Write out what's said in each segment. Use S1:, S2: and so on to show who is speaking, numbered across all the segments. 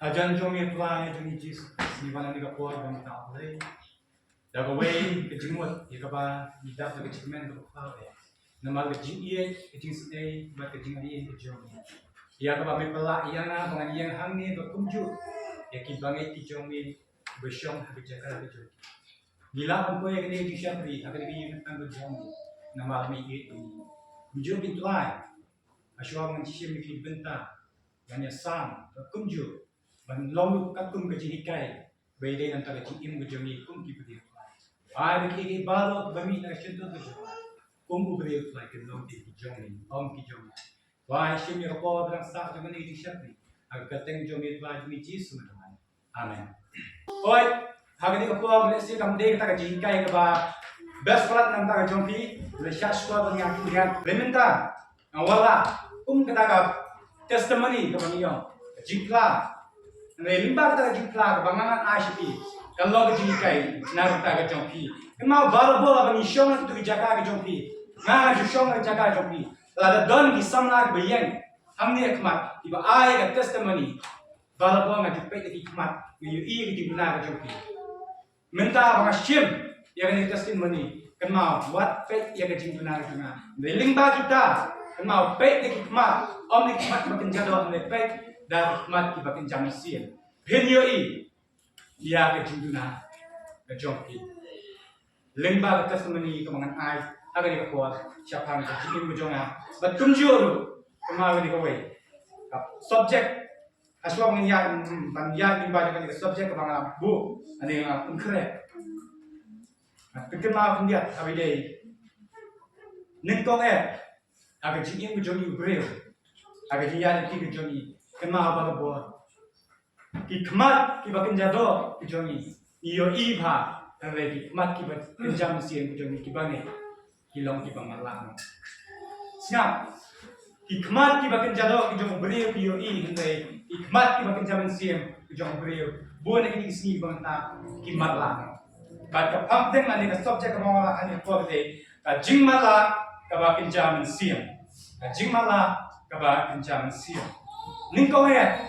S1: Ajan jong ye plan jong ye jis ni bana ni ka por bang ta le da go way ke jingmot ye ka ba ni da ke jingmen ko pa le na mal ke jing ye ke jing se ba ke jing ye ke jong ya ka ba me pala ya na bang yang hang ni ko kum ju ye ki bang ye ki jong ye be shong ha ke jakara ke jong gila pun ko ye ke ni sha pri ha ke ni ye kan ko jong na mal mi ye ni jong bi plan ashwa mang chi mi ki benta yang ya sang kum ju ban long ka kum ka chi kai be de nan ta chi im ga jong kum ki pudi ai be ki ba lo ba mi na shin to kum bu be like ke long ki jong ni om ki jong wa shi mi ko ba sa ka ni ti shat ni ag ka teng jong ni ba mi chi su na amen oi ha ga ni ko ba le si kam de ta ka chi kai ka ba best friend nan ta ka jong pi le sha swa ba ni ki ya le men ta wala ka ta ka testimony ka ba ni yo jikla limba ta jikla bangangan ICP kalau ke jikai naruta ke jompi mau baru bola bani shong tu jaga ke jompi nga ju shong ke jaga jompi la don ki samla ke bayang hamni akmat tiba ai ke testimony baru bola ke pe ke akmat yu i ke jibna ke jompi minta bang shim ya ke testimony kan mau buat pe ya ke jibna ke jompi limba kita kan mau pe ke akmat om ni akmat makin jado ne pe dan hikmat ibakin jamasian penyoi dia ke juduna ke jompi lemba ke testimony kemangan ai agar dia kuat siapa yang kejikin bujonga betul juru kemarin di kawai subjek aswa mengiyak banyak dibaca ke subjek kemangan bu ada yang unkre kekemau dia tapi dia nengkong agar jikin bujongi ubreu agar dia di bujongi kema apa bo ki khmat ki bakin jado ki jongi iyo i bha re ki khmat ki bakin jam sien ki jongi ki bane ki long ki bangala sia ki khmat ki bakin jado ki jong brio ki iyo i re ki khmat ki bakin jam sien ki jong brio bo ne ki sni bangta ki marla bat ka pham deng ani ka subject ka mawala ani ko de ka jingmala ka bakin jam sien ka jingmala ka bakin jam sien ning ko ya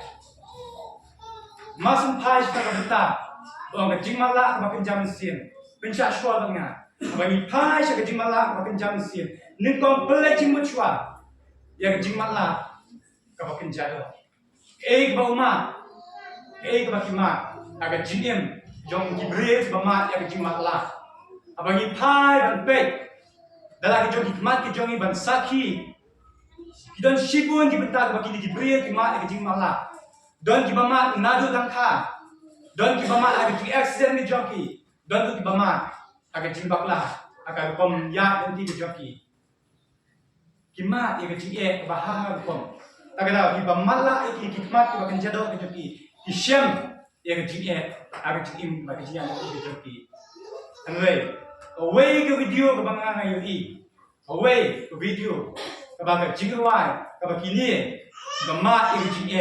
S1: masum pai sta ka beta bang ka jingmala ka bakin jam sien pensha shwa banga bang pai ka jingmala ka bakin jam sien ning ko pele jing muchwa ya ka jingmala ka bakin jado ek ba uma ek ba kima aga jingem jong gibre ba ma ya ka jingmala abang pai ban pe dala ki jong hikmat ki jong ban sakhi Don shipun di bentar bagi di beri di mak di jingmala. Don di bama nadu dangka. Don di bama ada di accident di joki. Don di bama ada jingbaklah agak pom ya nanti di joki. Kimat ya jing bahar pom. Agak di bama lah iki hikmat di bagian jado di joki. Di syam ya jing agak jing bagi jing nanti di joki. Away ke video ke bangang ayo i. Away ke video. Kabaga jingwai kabag kini gama i jing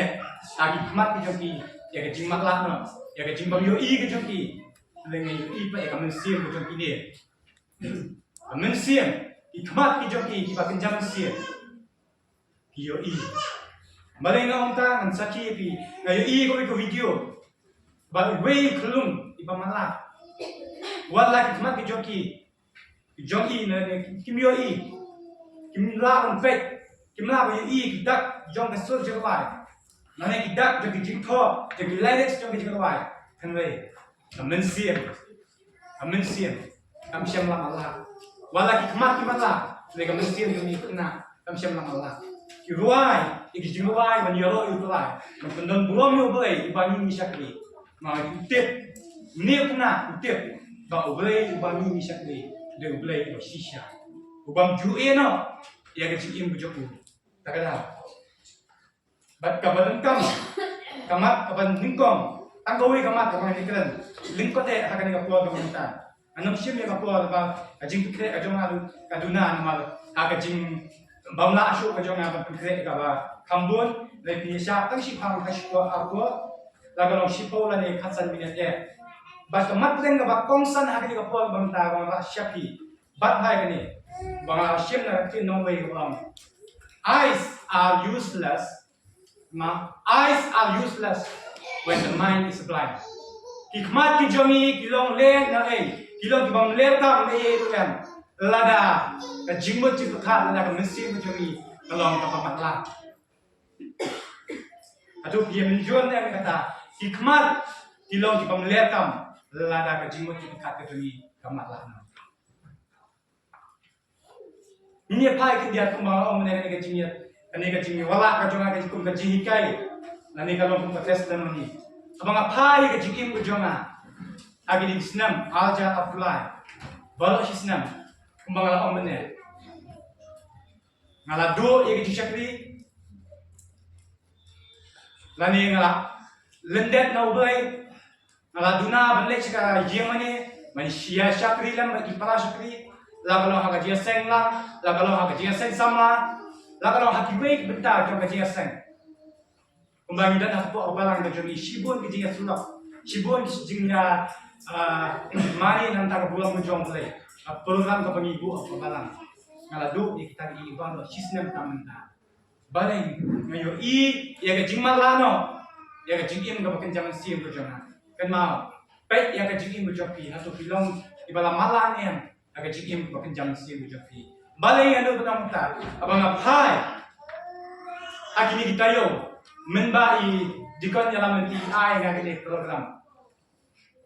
S1: agi khmat ki joki ya ke jing maklah no ya ke jing bagyo i ke joki lengai yo i pa ya kamen siem ke joki ni kamen siem i khmat ki joki ki bakin jam siem ki yo i malenga onta an saki pi ngayo i ko video ba wei khulum i pamala wala ki khmat ki joki na kim yo i kim la on fake kim la ba i dak jong ka sur jong wai na ne dak jong ki jing tho jong ki lyrics jong ki jing wai kan wei amen siem am syam la Allah wala ki khmat ki mala le ka men siem jong ni na am syam la Allah ki ruai ki jing wai ban yoro yu lai man pendon bulom yu bai ba ni shakli ma tip ni kuna tip ba bai ba ni shakli de bai ba shisha ubam ju'e no ya ke cikim bujoku tak ada bat kaban kam kamat kaban ningkong tanggawi kamat kaman nikran lingkot hakan ka puwa gamanta anam sim ya ka puwa ba ajing pikre ajong alu kaduna namal akajing bamla ashu ajong aban pikre ka ba kambon le pisha tang si phang ka shiko ako lagalong sipo la ne khatsan minat bat kamat leng ka ba kongsan hakan ka puwa gamanta ba shapi bat hai ka ni bang Asim na kati no way wrong. Eyes are useless. Ma eyes are useless. when the mind is blind. Hikmat ki jongi kilong le na kilong ki bang le tam tuan lada ka jingmut ci kha lada ka MYNSIEM jongi kalong ka MATLAH. Atu dia menjual ni kata hikmat kilong ki bang le tam lada ka jingmut ci kha ka jongi ka MATLAH. Ini apa yang dia kumau om ni ka jingi wala ka jonga ka kum ka jingi kai nani kalong kum ka test dan ni. Abang apa yang kejim kejonga, agi di senam alja apply, balok si senam, kumbang ala omne, ngala do yang kejim syakri, lani ngala lendet na ubay, ngala duna balik sekarang jemani, mani sia syakri lam bagi para syakri, lagalong haga jia seng lang, lagalong haga jia seng sama, lagalong haki baik bentar jom jia seng. Kumbang dan aku abalang kejami sibun kejinga sulap, sibun kejinga mari nanti bulan mujong play, program kepangi ibu abalang, ngaladu ya kita di ibang sistem tamenta, baleng ngayo ya kejing malano, ya kejing kepakan zaman siam kejongan, kan mau, baik ya kejing kejopi atau film ibala malan yang kejing kepakan zaman siam kejopi, baleng anu petang mutar, abang apai, agini kita yo. Menbai dikon dalam nanti ai ngagini program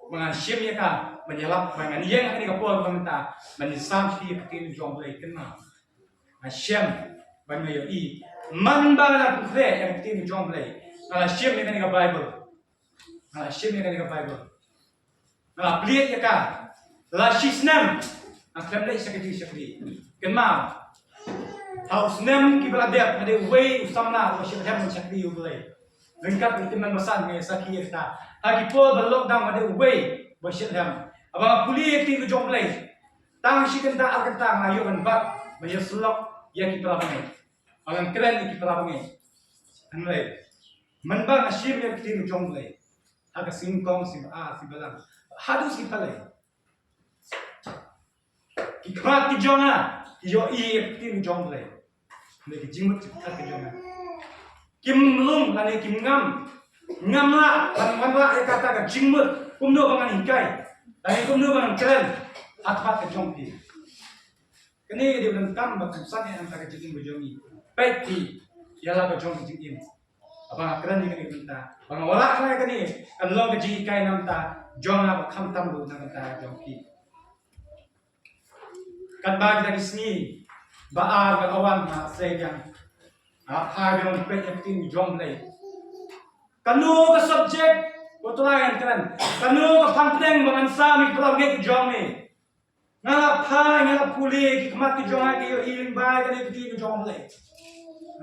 S1: mengasyim ya ka menyelap dengan yang ngagini kapol pementa menisam si ketin jong boleh kenal asyim banyo i manbala kufre yang ketin jong boleh asyim ya ngagini Bible asyim ya ngagini Bible ngala pliet ya ka la shisnam aklem le sakiti sakri kenal Haus nem kibla dep ada way usamna worship hem sakri ublay. Lengkap itu memang ngai sakhi esta. Hagi po balok dang ada way worship hem. Abang puli ti ku jomblay. Tang sikenta akenta ngayo kan bak baya selok ya kibla bangai. Abang keren kibla bangai. Anlay. Manbang asyim ya ti ku jomblay. Aga singkong sibalang. Hadus kipalay. Kikrat ki jonga. Yo i ti ku jomblay. Lagi jimut kita kejongan. Kim lum lani kim ngam lah lan kata ka jimut kumno bangan hikai. Lani kumno bangan keren atpat kejongti. Kini dia belum bagusan yang antara jingin bejongi. Peti ialah bejong jingin. Abang keren ni kita. Bang wala kana kani kan long kejing hikai namta jonga bakam tambu namta jongki. Kan bagi dari sini baar kawan na sayang hai dengan pet acting jom lay kanu ka subject kotulayan kan kanu ka pangteng bangan sami pelawget jom ni ngala phai ngala puli ki kmat ki jom ki iling bai ka ni jom lay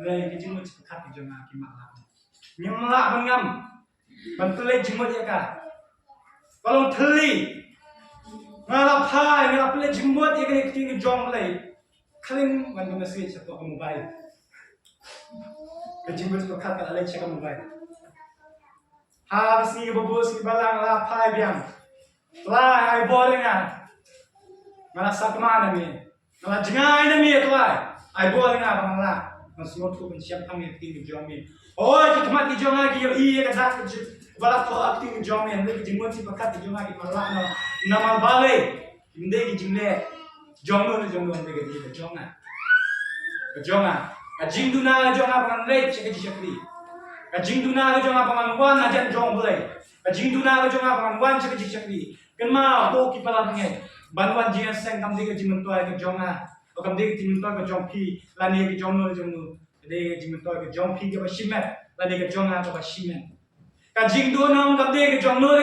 S1: lay ki jimut khat ki jom ki MATLAH nyamla bangam bantule jimut ya ka kalau thli ngala phai ngala puli jimut ya ka ni jom lay kalian mana masih cakap mobile, kejimut berkat kalau cakap mobile. Habis ni bobos ni balang lah pai biang, lah ai boring ah, malah sak mana ni, malah jengai ni tu lah, ai boring ah bang lah, masih tu siap kami tinggi jomi. Oh kita mati jom lagi yo iya kata balak tu aktif jomi, nanti kejimut si berkat jom lagi malah nama balik, ini kejimut. Jongo nanti kita jonga, kajing duna jonga pangan late cakap cakap kajing duna jonga pangan wan aja jong boleh, kajing duna jonga pangan wan cakap cakap kenma ho kipala pengen, bantuan jian seng kam dia kajing mentua ke jonga, kam dia kajing mentua ke jongpi, lani ke jongo dia kajing mentua ke jongpi ke basimet, lani ke jonga ke basimet, kajing duna kam dia ke jongo,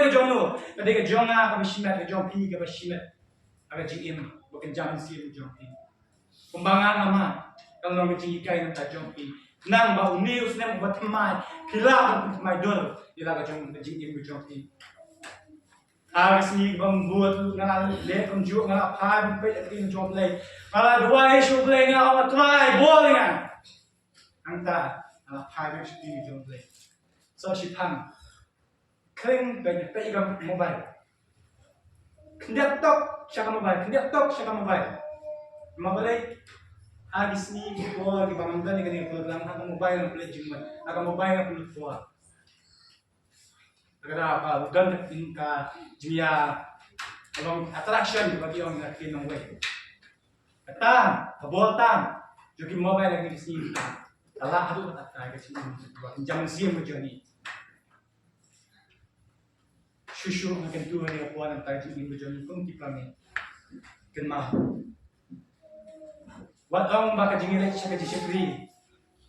S1: dia ke jonga ke basimet ke jongpi ke basimet, agak jingin. Bukan jangan siap jompi. Kembangan nama kalau nak cikai nak jompi. Nang bau news nang buat mai. Kilap mai dol. Ila kacang jingin jompi. Habis ni bang buat ngalah lek kumjuk ngalah pai pet atin jomplay. Ngalah dua isu play ngalah try bowling an. Angta ngalah pai isu jomplay. So si pang. Kering banyak pegang mobile. Kendak tok syaka mobile. Mabalik habis ni gua di bangun ni kan program hak mobile yang boleh jumat. Agak mobile yang perlu buat. Agak udan ka jia along attraction bagi orang nak kena way. Katan, kaboltan, juga mobile lagi di sini. Allah tu tak ada sini. Jangan siam macam ni. Susu makan tu ni apa nak tahu ini macam ni pun kita ni kena. Wat orang bakal jingin lagi cakap cakri,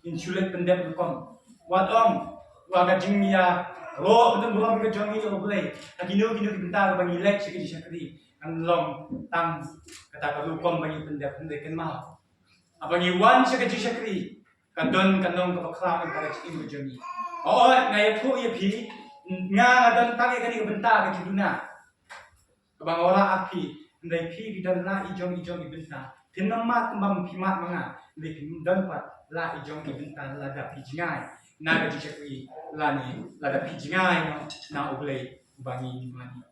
S1: insulat pendek bukan. Wat orang bakal jingnya. Oh, betul belum kita jangan itu boleh. Kino kita bagi lek cakri, long tang kata kalau kom bagi pendek kenal. Bagi wan cakri, kadon kanong kapakram pada cikin macam ni. Oh, ngaya tu ia pi, ngan tang ikan ikan bentar ke cina. Bang orang api, ndai pi di dalam la ijong bentar. Tinamat kembang pimat manga, ndai dan pat la ijong bentar la dah pi jingai. Naga cakri lani lada pijingai na oblay bangi mani.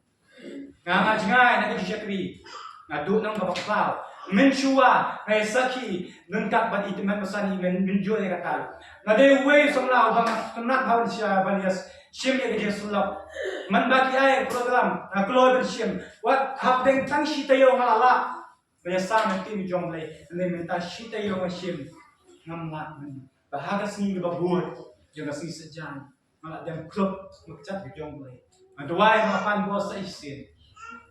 S1: Nga jingai naga cakri ngadu nang kapakpau menshua ngai saki nungkat bat itiman pasani menjoy kata. Ngade way somlau bang kenak hawan sia balias sim ya ke sulap. Man bagi ai program kloy bersim wat hapdeng tang sitayo ngala. Biasa nanti mi jonglay ne menta sitayo ngasim ngamla bahaga sini babur. Jangan sini sejam, malah dan klub macam berjong boleh. Aduai mapan bos isin,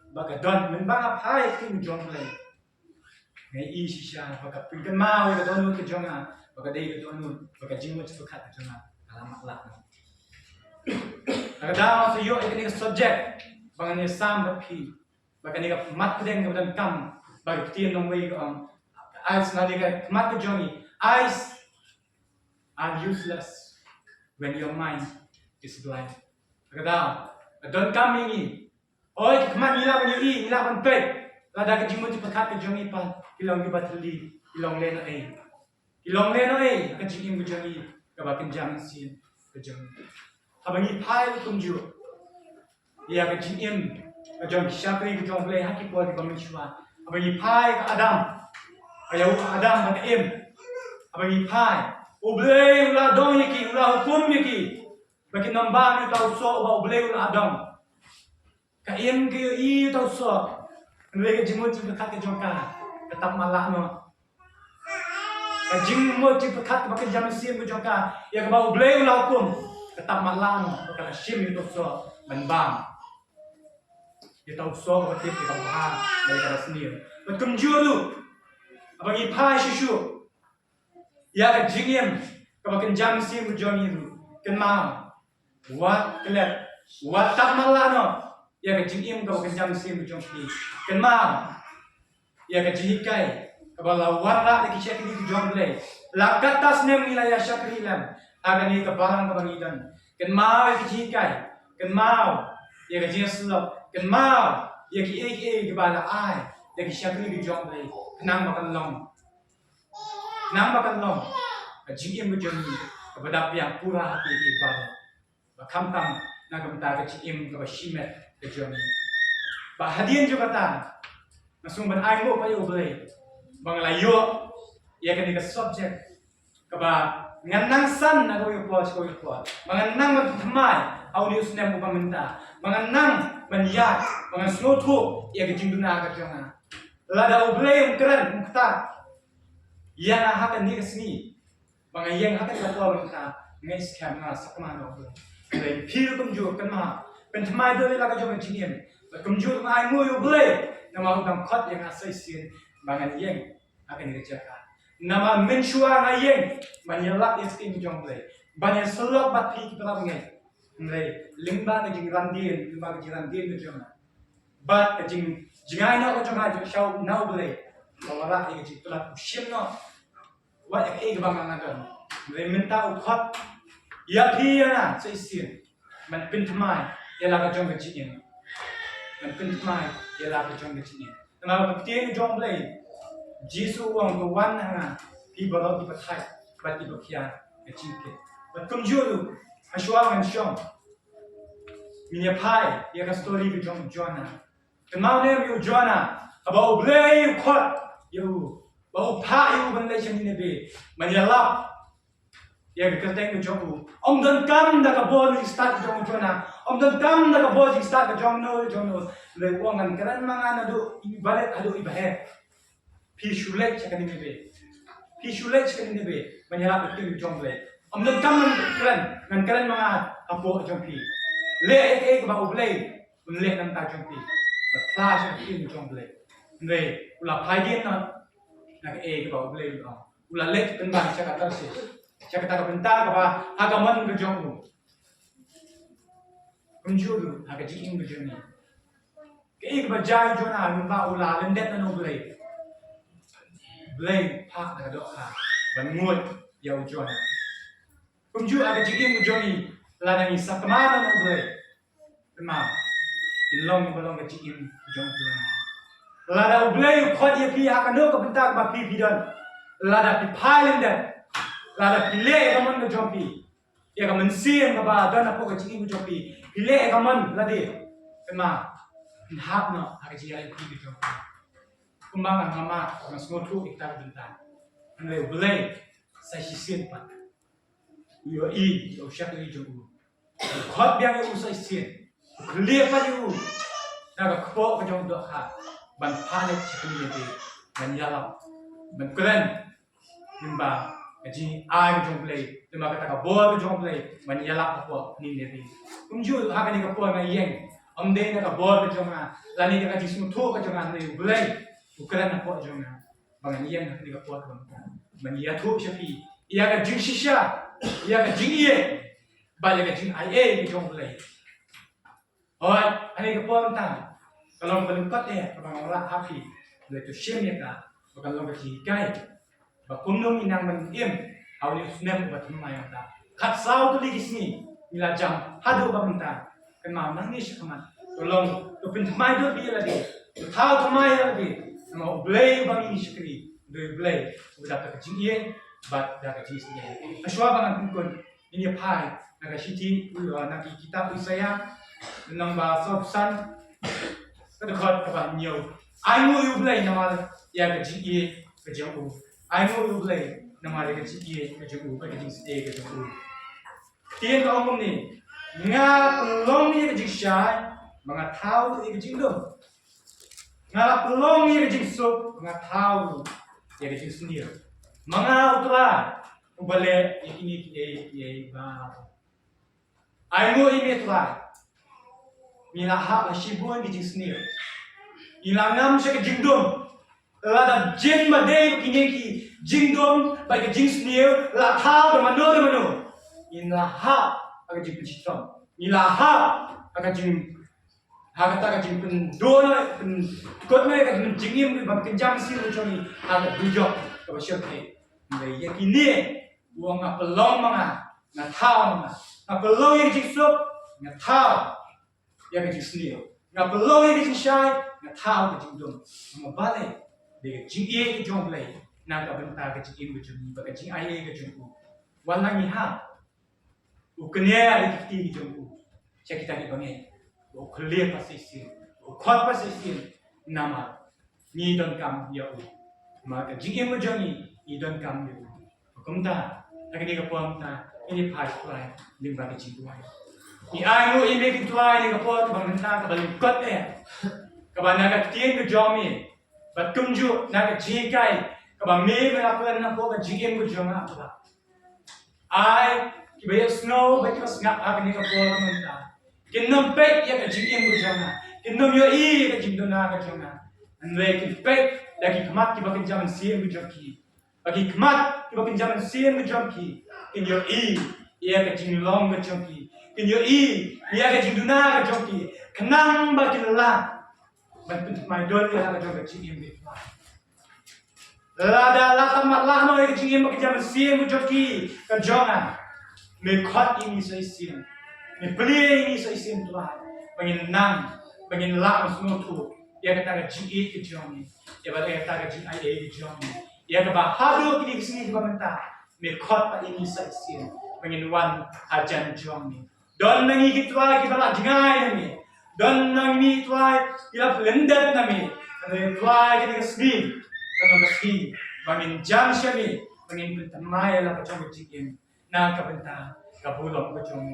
S1: bagai don membang apa itu berjong boleh. Ngai isi siapa bagai pergi mau ke don ke jongan, bagai day ke don, bagai jimat sepakat ke jongan, alamat lah. Bagai dah masuk yuk ini subjek, bagai ni sam berpi, bagai ni mat kedeng kemudian kam, bagai tiang nombor orang, ais nanti ke mat ke jongi, ais are useless. When your mind is blind. Kadang, don't come ini. Oh, kemana hilang ini? Hilang penpek. Lada kejimu cepat ke jongi pan. Hilang kibat teli. Hilang leno Hilang leno kejingin kejongi. Kabakin jangan sin kejongi. Abangi pai kunju. Ia kejingin kejongi. Siapa yang kejong boleh haki kuat di pemensua. Abangi pai ke Adam. Ayah Adam pada Abangi pai. Ublay ulah dong yaki, ulah hukum yaki. Bagi nambah ni tahu so, ublay ulah dong. Kaim ke i tahu so. Mereka jemut je berkat ke jongka, tetap malah no. Jemut je berkat bagi jam sim ke jongka, ya ke bau ublay ulah hukum, tetap malah no. Bagi sim itu so, menbang. Dia tahu so, bagi kita bahang dari cara sendiri. Betul juru, bagi pai susu. Ya ke jingim, kebakan jam sim berjoni itu, kenal, wat kelak, wat tak malah no. Ya ke jingim kebakan jam sim berjoni, kenal, ya ke jihikai, kebala warna lagi syakri itu jom boleh, lakat tas nem nilai syakri lam, agan ni kebalang kebangidan, kenal ya ke jihikai, kenal, ya ke jihisulap, kenal, ya ke kebala ai, ya ke syakri itu jom boleh, kenang makan long. Nang makan long, jingim berjoni kepada pihak pura hati ibadah. Bakamtam nak kementar jingim kepada shimet berjoni. Bahadian juga tan, masung berai mo payo boleh. Banglayo, ia kena ke subjek kepada nganang san nak kau kuat. Menganang bertemai, audius nem bukan mentah. Menganang menjat, mengan slotu, ia kejingduna kerjana. Lada boleh keren mukta. Yang akan ni kesini, bang yang akan kita kita ngai scam na sakma no. Jadi pil kumjur kenma, pentemai dulu laga jom jingin. Kumjur ngai mu yo boleh, nama udang kot yang asai sin, bang yang akan dikerjakan. Nama mensua ngai yang, banyalak iskin jom boleh. Banyak selok bati kita ngai. Ngai limba ke jing randin jom. Bat ke jingai na ko jom aja show na boleh. Bawalah ke jing tulah usim no. Wat ek bang ngagan. Mereka minta ukhat. Ya piana seisian. Man pintamai ya laga jong kecilnya. Man pintamai ya laga jong kecilnya. Nama bukti jong boleh. Jisu uang tuan hanga. Pi baru di pakai. Bat di bakian kecilnya. Bat kumjuru. Aswa mensyong. Minya pai ya ka story ke jong Joanna. Kemau ne yu Joanna. Aba boleh ukhat. Yu. Bau pak ibu benda macam ni be, menjelap, ya ke teng ke jong om don kam da ka bol start jong jona om don kam da ka bol start ka jong no le wangan karan mangan adu ibalet adu ibahe pi shulek chakani be pi shulek chakani be banyala ke jong le om don kam ngan karan mangan apo jong pi le ek ba ublei un le nam ta jong pi ba class ke jong le le ula phai na nak ke ba ublei ula le kan ba chakata se chakata ka bentar ka ba hagaman ke jong kunjuru aga jing ke jong ni ke ba jai jona nu ba ula lendet na no blei pak da do ha ban ngut yau jona kunju aga jing ke jong ni la na ni sakama no blei ma ilong balong ke jing jong jona la da blei khot ye pi ha ka no ka bentar ba pi don la da pi phai lendet lada pile kaman ke jompi ya kaman siem ka ba dan apa ke cing ke jompi pile kaman lade kema hap no ha ke ai ke jompi kumbangan mama na smotu ikta bintan ane bulai sai sien pat yo yo shakli jogu khot biang yo sai sien kle pa yo na ka kho ke jom do ha ban phale chikli ye ban yala ban klen nimba jadi ai jong play, lima kata ka bol jong play, mani yalap apa ni nebi. Kumju hak ni ka po na yeng, amde na ka bol jong na, lani ka jismu tu ka jong na ni play, ukuran apa jong na, bangan yeng hak ni ka po ka mani ya tu siapi, ia ka jing shisha, ia ka jing ye, balik ka jing ai jong play. Oi, ani ka po tang, kalau belum kat kalau orang happy, le tu shem ya ka, kalau ka kai. Bakumnong inang maniem, awli usnem batum mayata. Kat sau tu lagi sini, mila jam hadu bamenta. Kenal nangis kaman. Tolong, tu pintamai tu biar lagi. Tu tahu tamai lagi. Nama ublay bang ini sekali. Dua ublay, udah tak kecingin, bat dah kecing sini. Aswa bangan pun ini pai. Naga siti, nagi kitab saya, nang bahasa pesan. Kedekut kapan nyaw. Ayu ublay nama ya kecingin kejauh. I know you play. Nama dia kecil ye, kecil kecil sedih kecil. Tiada orang ni, ngap pelong ni kecil syai, mengat tahu tu kecil dong. Ngap pelong ni kecil sup, mengat tahu dia kecil sendiri. Mengat tulah, ubale ini ye bah. I know ini tulah. Mila hak sibuk kecil sendiri. Ilangam saya kecil dong. Lada jing madai kini ki jing dom bagi jing sneer la thao de mano in la ha aga jing pichitram in la ha aga jing ha kata aga jing pen dona pen kot mai aga jing jingim bang kenjam si choni aga dujok ka basyo ke mai ya kini buang apelong manga na thao manga apelong yang jing sop na thao ya ga jing sneer na apelong yang jing shai na thao ga jing dom mabale de jing ye ke jong play na ka benta ke jing ke jong ba ke jing ai ke jong ku wala ni ha u kenya de ti ke jong ku cha kita ke bangai u clear pasisi u khot pasisi nama ni don kam ya u ma ke jing ye jong ni don kam ya u kumta ta ke ni ka pom ta ini phai plai lim ba ke jing tu ai ni ai nu i me ke tu ai ni ka pom ba benta ka ba lim kot ka ba na ka tien ke jong mi But kumju na jikai kaba me na plan na ko ka jigem ko jonga ba ai ki ba snow ba ki snap ha ni ka ko man ta kinnom pek ya ka jigem ko jonga kinnom yo I ka jigdo na ka jonga and we ki pek da ki kmat ki ba kin jaman siem ko jonki ba ki kmat ki ba kin jaman siem ko jonki in yo I ya ka jing long ko jonki in yo I ya ka jigdo na ka jonki kanang ba ki la But my daughter had a job at GM. Lada lata MATLAH no ek GM ke jam siem joki ka jonga. Me khot ini sai siem. Me pli ini sai siem tuan. Bangin nang, bangin la semua tu. Ya kata ka GE ke jongi. Ya ba kata ka GIA ke jongi. Ya ka ba hadu ke di sini ke bamenta. Me khot pa ini sai siem. Bangin wan hajan jongi. Don nangi kitwa ki bala jingai ni. Don nang mi tuai ila lendet nami ane tuai kini kasbi kano kasbi bangin jam syami bangin pentamai la pacang jikim na kapenta kapulong ko chung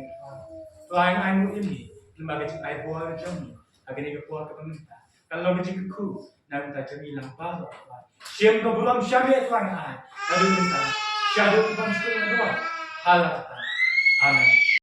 S1: tuai ai mu ini lima ke jing ai buah ke chung agani ke buah ke pementa kalau ke jing ku na minta jemi lang pa siam ke buram syabet tuai ai lalu minta syabet pun suka dua halat amen